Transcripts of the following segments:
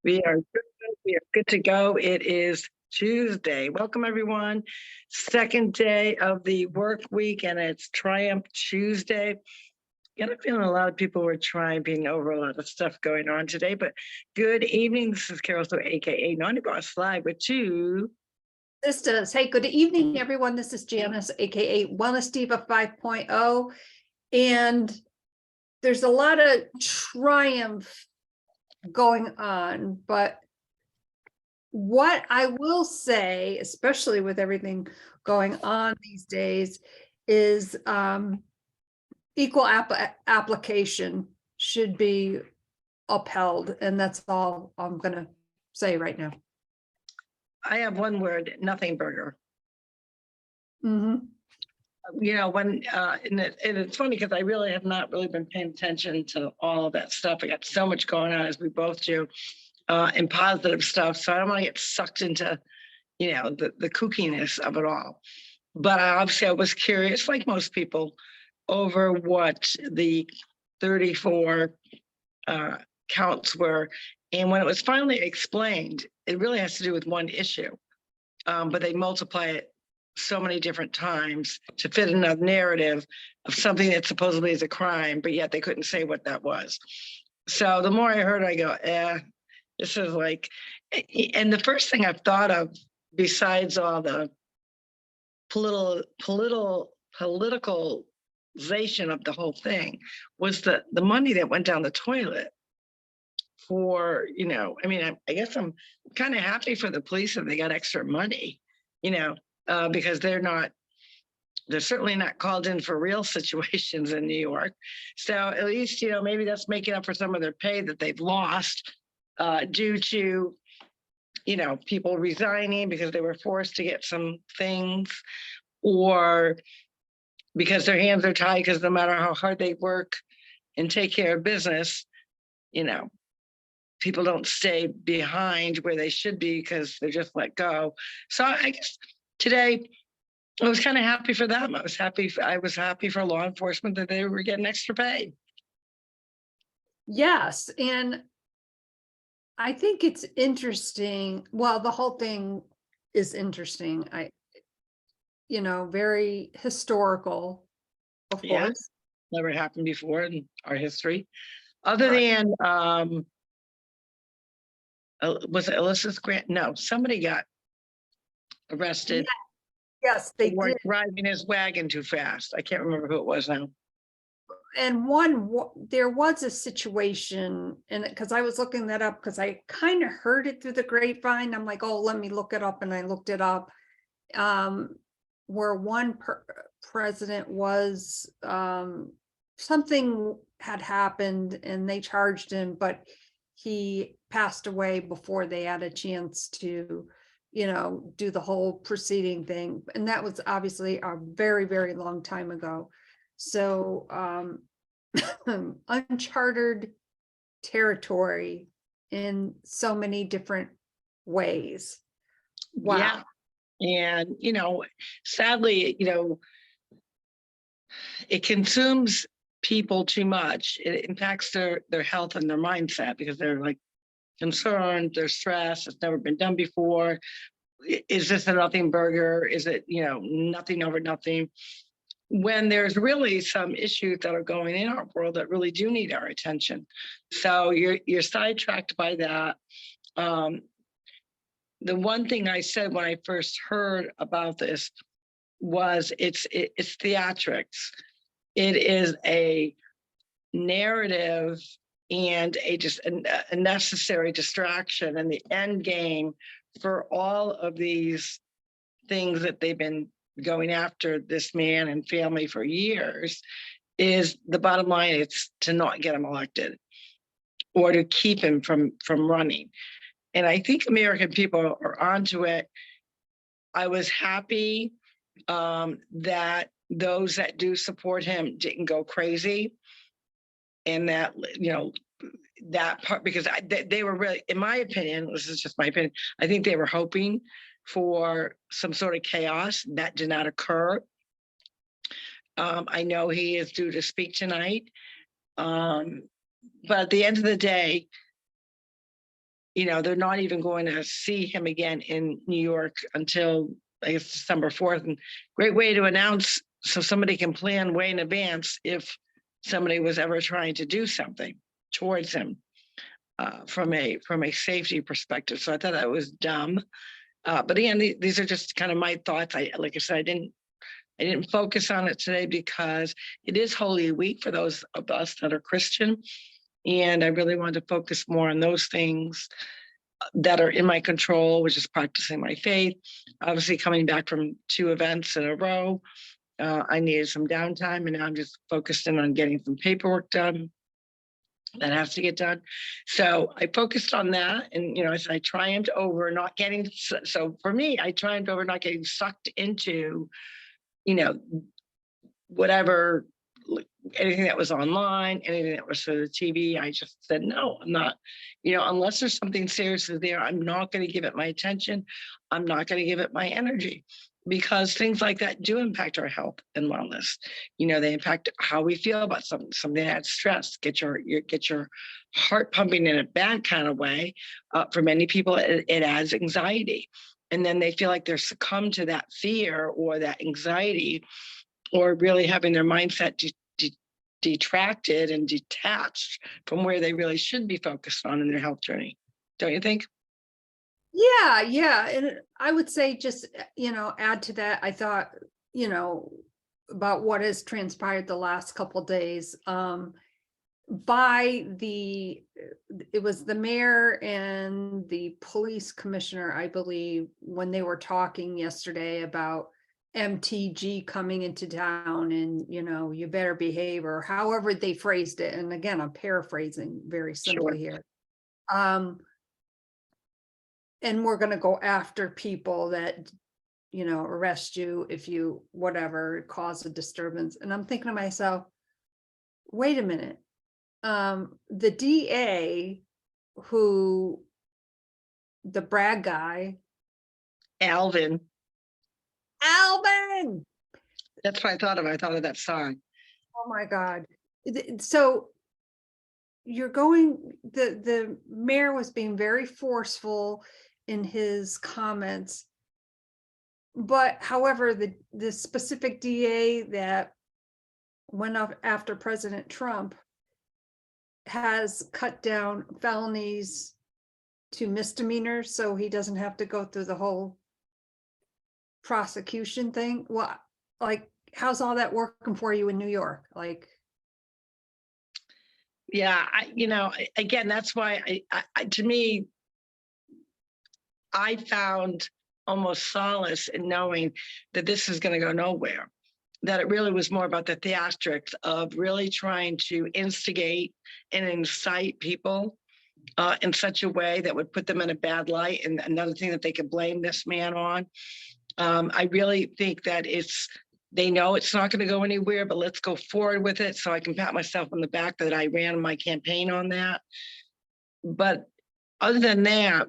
We are good. We are good to go. It is Tuesday. Welcome, everyone. Second day of the work week, and it's Triumph Tuesday. Got a feeling a lot of people were triumphing over a lot of stuff going on today, but good evening. This is Carol, so AKA Naughty Boss Live with two. TwoSistas. Hey, good evening, everyone. This is Janice, aka Wellness Diva 5.0. And there's a lot of triumph going on, but what I will say, especially with everything going on these days, is equal application should be upheld. And that's all I'm going to say right now. I have one word, nothing burger. Mm-hmm. You know, when and it's funny because I really have not really been paying attention to all of that stuff. I got so much going on, as we both do, and positive stuff. So I don't want to get sucked into, you know, the kookiness of it all. But obviously I was curious, like most people, over what the 34 counts were. And when it was finally explained, it really has to do with one issue. But they multiply it so many different times to fit in a narrative of something that supposedly is a crime, but yet they couldn't say what that was. So the more I heard, I go, this is like, and the first thing I've thought of, besides all the politicalization of the whole thing, was the money that went down the toilet for, you know, I mean, I guess I'm kind of happy for the police that they got extra money, you know, because they're certainly not called in for real situations in New York. So at least, you know, maybe that's making up for some of their pay that they've lost due to, you know, people resigning because they were forced to get some things, or because their hands are tied because no matter how hard they work and take care of business, you know, people don't stay behind where they should be because they're just let go. So I guess today I was kind of happy for them. I was happy for law enforcement that they were getting extra pay. Yes, and I think it's interesting. Well, the whole thing is interesting. Very historical, of Yeah, course. never happened before in our history, other Right. than was it Ulysses Grant? No, somebody got Yeah, arrested yes, they for did. driving his wagon too fast. I can't remember who it was now. And there was a situation, and because I was looking that up because I kind of heard it through the grapevine. I'm like, oh, let me look it up, and I looked it up. Where one president was, something had happened and they charged him, but he passed away before they had a chance to, do the whole proceeding thing. And that was obviously a very, very long time ago. So, uncharted territory in so many different ways. Wow. Yeah. And, you know, sadly, you know, it consumes people too much. It impacts their health and their mindset because they're like concerned, they're stressed, it's never been done before. Is this a nothing burger? Is it, you know, nothing over nothing? When there's really some issues that are going in our world that really do need our attention. So you're sidetracked by that. The one thing I said when I first heard about this was it's theatrics. It is a narrative and a necessary distraction, and the end game for all of these things that they've been going after this man and family for years is the bottom line. It's to not get him elected or to keep him from running. And I think American people are onto it. I was happy that those that do support him didn't go crazy, and that, you know, that part, because they were really, in my opinion, this is just my opinion, I think they were hoping for some sort of chaos. That did not occur. I know he is due to speak tonight, but at the end of the day, they're not even going to see him again in New York until, I guess, December 4th. And great way to announce so somebody can plan way in advance if somebody was ever trying to do something towards him from a safety perspective. So I thought that was dumb. But again, these are just kind of my thoughts. Like I said, I didn't focus on it today because it is Holy Week for those of us that are Christian. And I really wanted to focus more on those things that are in my control, which is practicing my faith. Obviously, coming back from 2 events in a row, I needed some downtime, and now I'm just focused in on getting some paperwork done that has to get done. So I focused on that, and I triumphed over not getting. So for me, I triumphed over not getting sucked into, whatever, anything that was online, anything that was for the TV. I just said, no, I'm not, unless there's something seriously there, I'm not going to give it my attention. I'm not going to give it my energy, because things like that do impact our health and wellness. They impact how we feel about something that adds stress, get your heart pumping in a bad kind of way. For many people, it adds anxiety. And then they feel like they're succumbed to that fear or that anxiety, or really having their mindset detracted and detached from where they really should be focused on in their health journey. Don't you think? Yeah. And I would say just, add to that. I thought, about what has transpired the last couple of days. It was the mayor and the police commissioner, I believe, when they were talking yesterday about MTG coming into town and, you better behave, or however they phrased it. And again, I'm paraphrasing very simply here. And we're going to go after people that, arrest you if you, whatever, cause a disturbance. And I'm thinking to myself, wait a minute. The DA, the Bragg guy, Alvin. That's what I thought of. I thought of that song. Oh my God. So the mayor was being very forceful in his comments. But however, the specific DA that went up after President Trump has cut down felonies to misdemeanors, so he doesn't have to go through the whole prosecution thing. Well, how's all that working for you in New York? Yeah, again, that's why to me, I found almost solace in knowing that this is going to go nowhere, that it really was more about the theatrics of really trying to instigate and incite people in such a way that would put them in a bad light, and another thing that they could blame this man on. I really think that they know it's not going to go anywhere, but let's go forward with it so I can pat myself on the back that I ran my campaign on that. But other than that,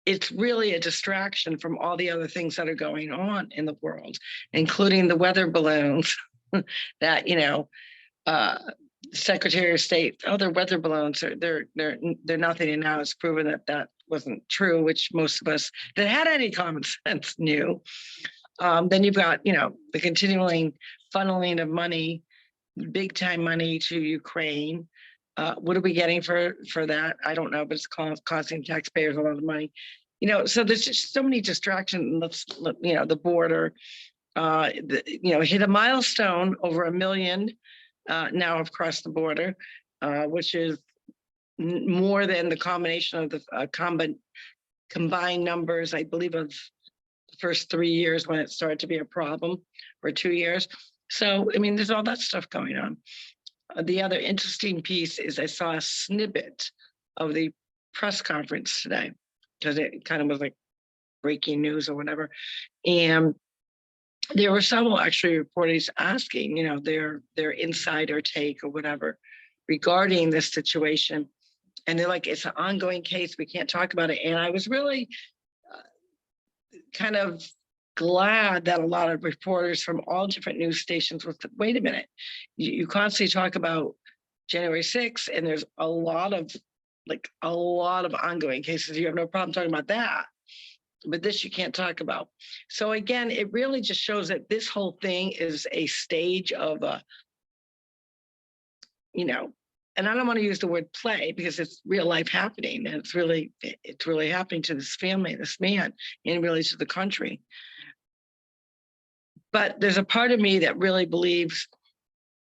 it's really a distraction from all the other things that are going on in the world, including the weather balloons that, Secretary of State, they're weather balloons, they're nothing. And now it's proven that wasn't true, which most of us that had any common sense knew. Then you've got, the continuing funneling of money, big time money to Ukraine. What are we getting for that? I don't know, but it's costing taxpayers a lot of money. So there's just so many distractions. The border, hit a milestone over 1 million now across the border, which is more than the combination of the combined numbers, I believe, of the first 3 years when it started to be a problem, or 2 years. So, there's all that stuff going on. The other interesting piece is I saw a snippet of the press conference today, because it kind of was like breaking news or whatever. And there were several actually reporters asking, their insider take or whatever regarding this situation. And they're like, it's an ongoing case. We can't talk about it. And I was really kind of glad that a lot of reporters from all different news stations were, wait a minute, you constantly talk about January 6th, and there's a lot of ongoing cases. You have no problem talking about that. But this you can't talk about. So again, it really just shows that this whole thing is a stage of and I don't want to use the word play because it's real life happening, and it's really happening to this family, this man, and really to the country. But there's a part of me that really believes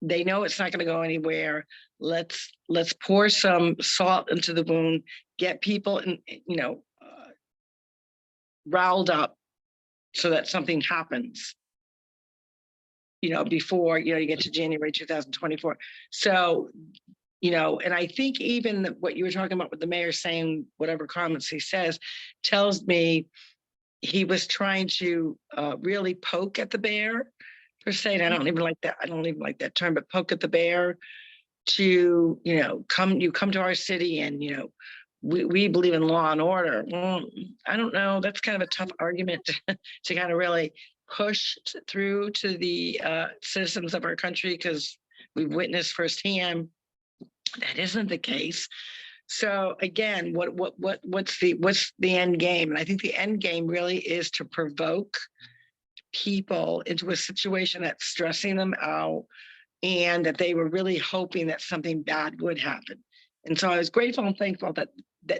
they know it's not going to go anywhere. Let's pour some salt into the wound, get people riled up so that something happens, before, you get to January 2024. So, and I think even what you were talking about with the mayor saying whatever comments he says tells me he was trying to really poke at the bear, per se. And I don't even like that. I don't even like that term, but poke at the bear to, come to our city and, we believe in law and order. Well, I don't know. That's kind of a tough argument to kind of really push through to the citizens of our country, because we've witnessed firsthand that isn't the case. So again, what's the end game? And I think the end game really is to provoke people into a situation that's stressing them out, and that they were really hoping that something bad would happen. And so I was grateful and thankful that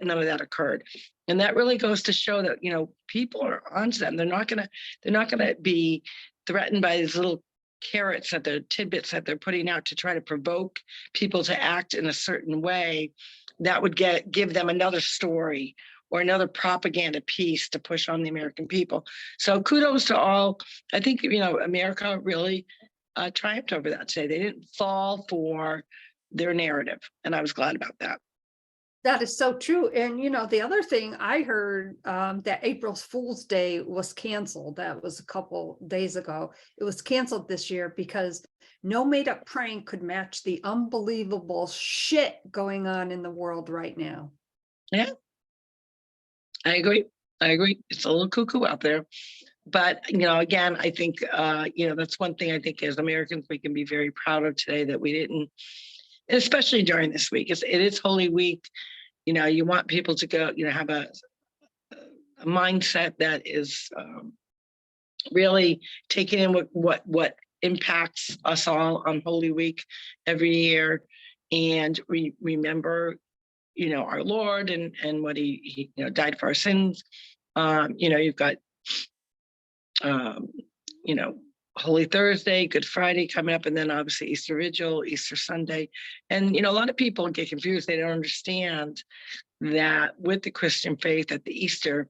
none of that occurred. And that really goes to show that, people are onto them. They're not gonna be threatened by these little carrots tidbits that they're putting out to try to provoke people to act in a certain way that would give them another story or another propaganda piece to push on the American people. So kudos to all. I think, America really triumphed over that today. They didn't fall for their narrative, and I was glad about that. That is so true. And, the other thing I heard, that April Fool's Day was canceled. That was a couple days ago. It was canceled this year because no made up prank could match the unbelievable shit going on in the world right now. Yeah, I agree. It's a little cuckoo out there. But, again, I think, that's one thing I think as Americans, we can be very proud of today, that we didn't, especially during this week. It is Holy Week. You want people to go, have a mindset that is really taking in what impacts us all on Holy Week every year. And we remember, our Lord and what he died for our sins. You've got, Holy Thursday, Good Friday coming up, and then obviously Easter Vigil, Easter Sunday. And, a lot of people get confused. They don't understand that with the Christian faith, that the Easter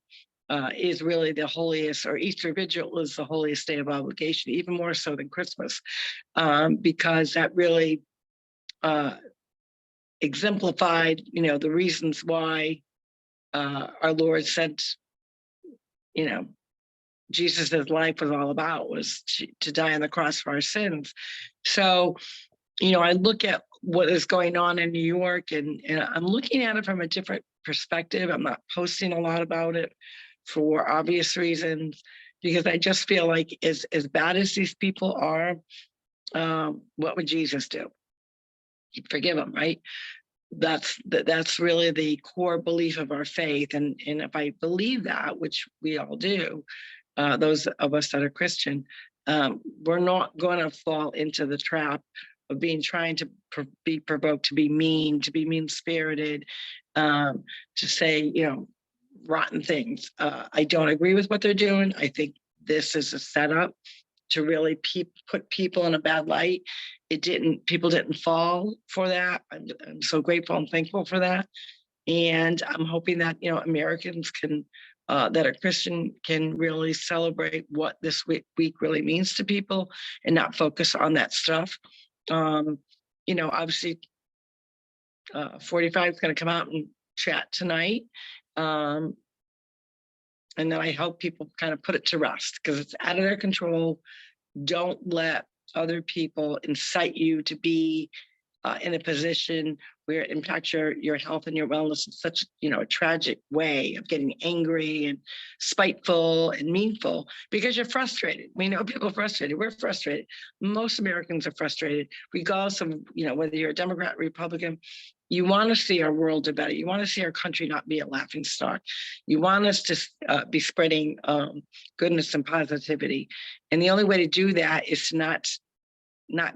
is really the holiest, or Easter Vigil is the holiest day of obligation, even more so than Christmas, because that really exemplified, the reasons why our Lord sent, Jesus's life was all about, was to die on the cross for our sins. So, I look at what is going on in New York, and I'm looking at it from a different perspective. I'm not posting a lot about it for obvious reasons, because I just feel like as bad as these people are, what would Jesus do? He'd forgive them, right? That's really the core belief of our faith. And if I believe that, which we all do, those of us that are Christian, we're not going to fall into the trap of trying to be provoked to be mean-spirited, to say, rotten things. I don't agree with what they're doing. I think this is a setup to really put people in a bad light. People didn't fall for that. I'm so grateful and thankful for that. And I'm hoping that, Americans can, that are Christian, can really celebrate what this week really means to people and not focus on that stuff. Obviously, 45 is going to come out and chat tonight. And then I hope people kind of put it to rest, because it's out of their control. Don't let other people incite you to be in a position where it impacts your health and your wellness in such, a tragic way of getting angry and spiteful and meanful because you're frustrated. We know people are frustrated. We're frustrated. Most Americans are frustrated, regardless of, whether you're a Democrat, Republican. You want to see our world do better. You want to see our country not be a laughing stock. You want us to be spreading goodness and positivity. And the only way to do that is to not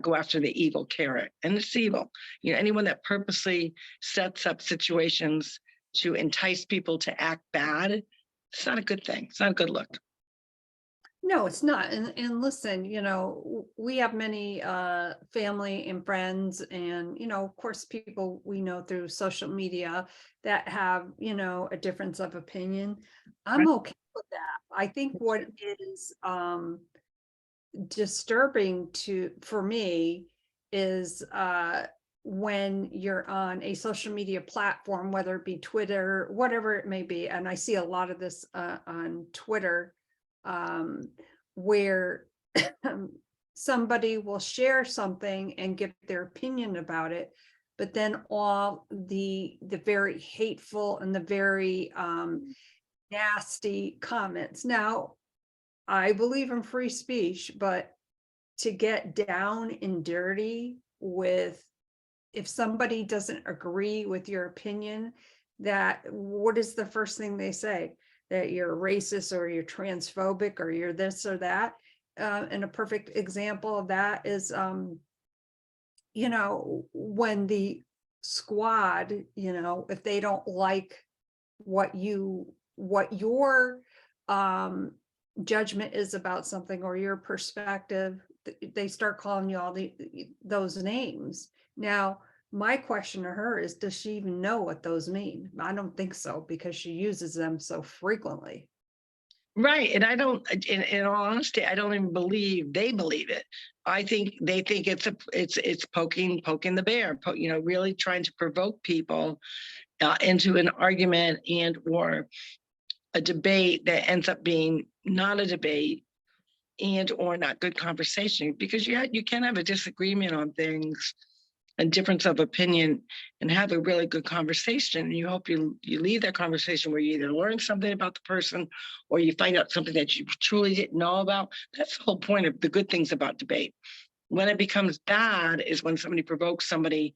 go after the evil carrot. And it's evil. Anyone that purposely sets up situations to entice people to act bad, it's not a good thing. It's not a good look. No, it's not. And listen, we have many family and friends and, of course, people we know through social media that have, a difference of opinion. I'm okay with that. I think what is disturbing for me is when you're on a social media platform, whether it be Twitter, whatever it may be, and I see a lot of this on Twitter, where somebody will share something and give their opinion about it, but then all the very hateful and the very nasty comments. Now, I believe in free speech, but to get down and dirty with, if somebody doesn't agree with your opinion, what is the first thing they say? That you're racist or you're transphobic or you're this or that. And a perfect example of that is, when the squad, if they don't like what your judgment is about something or your perspective, they start calling you all those names. Now, my question to her is, does she even know what those mean? I don't think so, because she uses them so frequently. Right. And I don't, in all honesty, I don't even believe they believe it. I think they think it's poking the bear, really trying to provoke people into an argument and or a debate that ends up being not a debate and or not good conversation, because you can have a disagreement on things, a difference of opinion, and have a really good conversation. And you hope you leave that conversation where you either learn something about the person or you find out something that you truly didn't know about. That's the whole point of the good things about debate. When it becomes bad is when somebody provokes somebody,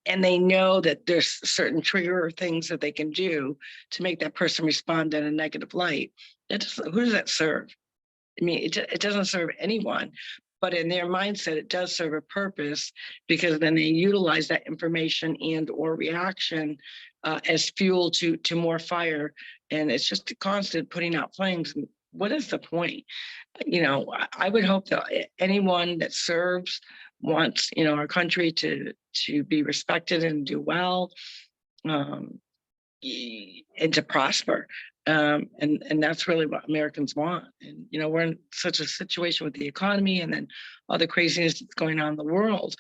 and they know that there's certain trigger things that they can do to make that person respond in a negative light. Who does that serve? I mean, it doesn't serve anyone, but in their mindset, it does serve a purpose, because then they utilize that information and or reaction as fuel to more fire. And it's just a constant putting out flames. What is the point? I would hope that anyone that serves wants, our country to be respected and do well, and to prosper. And that's really what Americans want. And, we're in such a situation with the economy and then all the craziness that's going on in the world.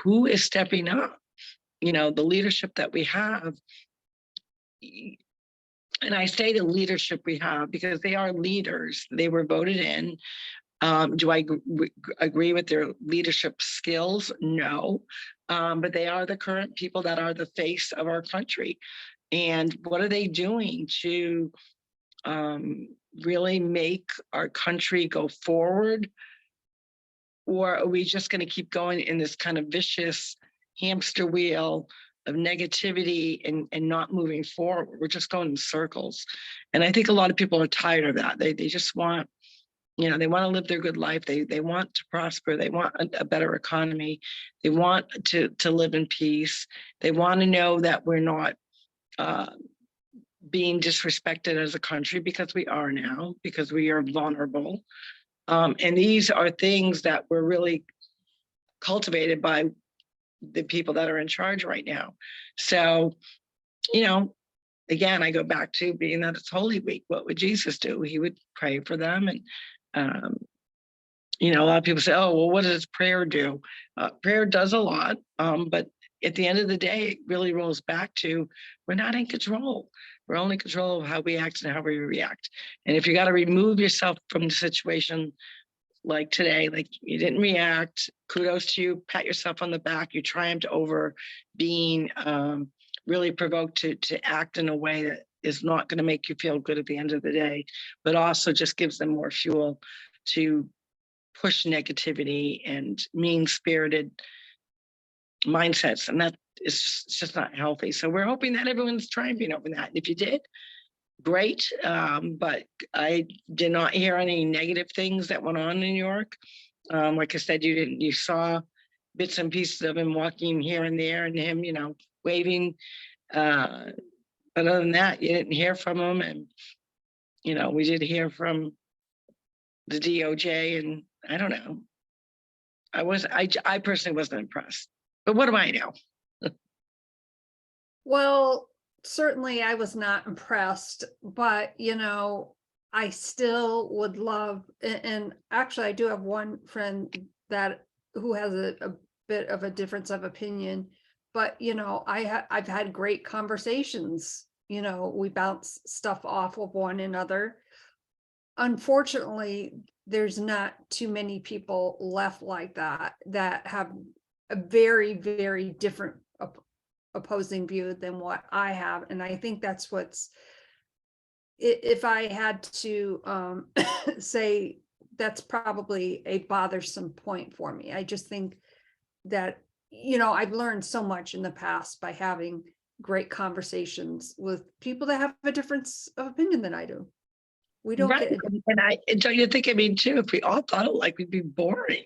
Who is stepping up? The leadership that we have. And I say the leadership we have because they are leaders. They were voted in. Do I agree with their leadership skills? No. But they are the current people that are the face of our country. And what are they doing to really make our country go forward? Or are we just going to keep going in this kind of vicious hamster wheel of negativity and not moving forward? We're just going in circles. And I think a lot of people are tired of that. They just want, they want to live their good life. They want to prosper. They want a better economy. They want to live in peace. They want to know that we're not being disrespected as a country, because we are now, because we are vulnerable. And these are things that were really cultivated by the people that are in charge right now. So, again, I go back to being that it's Holy Week. What would Jesus do? He would pray for them. And, a lot of people say, oh, well, what does prayer do? Prayer does a lot, but at the end of the day, it really rolls back to we're not in control. We're only in control of how we act and how we react. And if you got to remove yourself from the situation like today, like you didn't react. Kudos to you. Pat yourself on the back. You triumphed over being really provoked to act in a way that is not going to make you feel good at the end of the day, but also just gives them more fuel to push negativity and mean-spirited mindsets. And that is just not healthy. So we're hoping that everyone's triumphing over that. And if you did, great. But I did not hear any negative things that went on in New York. Like I said, you saw bits and pieces of him walking here and there and him, waving. But other than that, you didn't hear from him. And, we did hear from the DOJ, and I don't know. I personally wasn't impressed, but what do I know? Well, certainly I was not impressed, but I still would love, and actually I do have one friend who has a bit of a difference of opinion, but I've had great conversations. We bounce stuff off of one another. Unfortunately, there's not too many people left like that have a very, very different opposing view than what I have. And I think that's if I had to say, that's probably a bothersome point for me. I just think that, I've learned so much in the past by having great conversations with people that have a difference of opinion than I do. We don't Right. get And don't you think, too, if we all thought it, we'd be boring.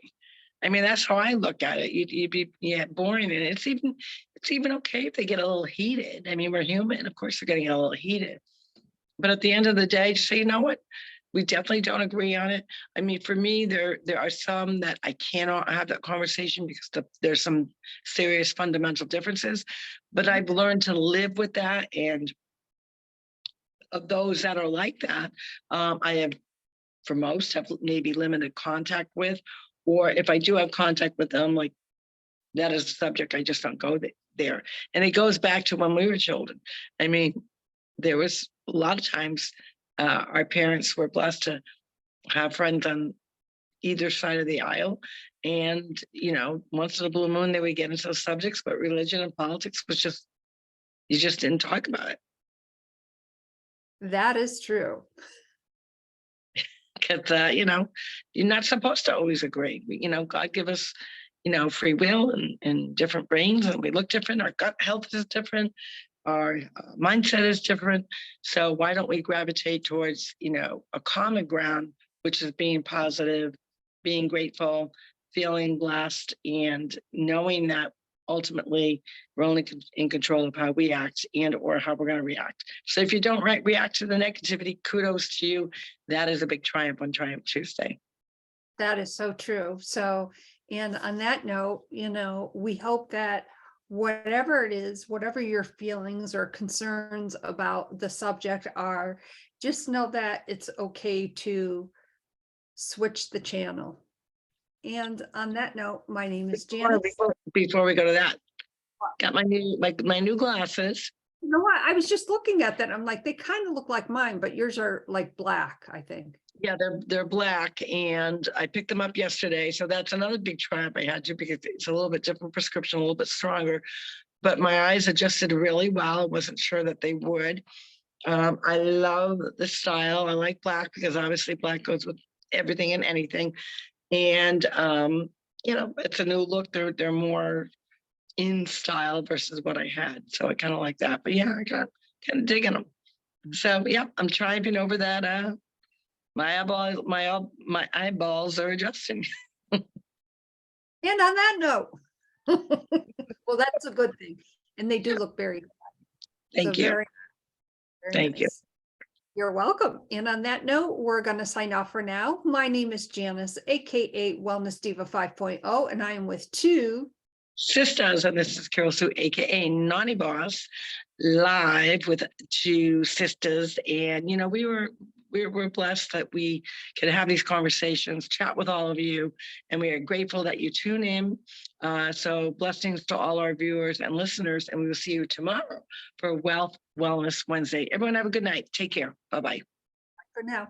That's how I look at it. You'd be boring. And it's even okay if they get a little heated. We're human. Of course, they're going to get a little heated. But at the end of the day, just say, you know what? We definitely don't agree on it. For me, there are some that I cannot have that conversation because there's some serious fundamental differences. But I've learned to live with that. And of those that are like that, I have, for most, have maybe limited contact with, or if I do have contact with them, like that is a subject I just don't go there. And it goes back to when we were children. There was a lot of times our parents were blessed to have friends on either side of the aisle. And, once in a blue moon, they would get into those subjects, but religion and politics was just, you just didn't talk about it. That is true. Because, you're not supposed to always agree. God give us, free will and different brains, and we look different. Our gut health is different. Our mindset is different. So why don't we gravitate towards, a common ground, which is being positive, being grateful, feeling blessed, and knowing that ultimately we're only in control of how we act and or how we're going to react. So if you don't react to the negativity, kudos to you. That is a big triumph on Triumph Tuesday. That is so true. So, and on that note, we hope that whatever it is, whatever your feelings or concerns about the subject are, just know that it's okay to switch the channel. And on that note, my name is Janice. Before we go to that, got my new glasses. You know what? I was just looking at that. I'm like, they kind of look like mine, but yours are like black, I think. Yeah, they're black, and I picked them up yesterday. So that's another big triumph I had to, because it's a little bit different prescription, a little bit stronger. But my eyes adjusted really well. I wasn't sure that they would. I love the style. I like black because obviously black goes with everything and anything. And it's a new look. They're more in style versus what I had. So I kind of like that. But yeah, I got kind of digging them. So yeah, I'm triumphing over that. My eyeballs are adjusting. And on that note, well, that's a good thing. And they do look very good. Thank you. Very Thank you. You're welcome. And on that note, we're going to sign off for now. My name is Janice, aka Wellness Diva 5.0, and I am with TwoSistas, and this is Carol Sue, aka Naughty Boss, live with TwoSistas. And we're blessed that we can have these conversations, chat with all of you, and we are grateful that you tune in. So blessings to all our viewers and listeners, and we will see you tomorrow for Wellness Wednesday. Everyone have a good night. Take care. Bye-bye. for now.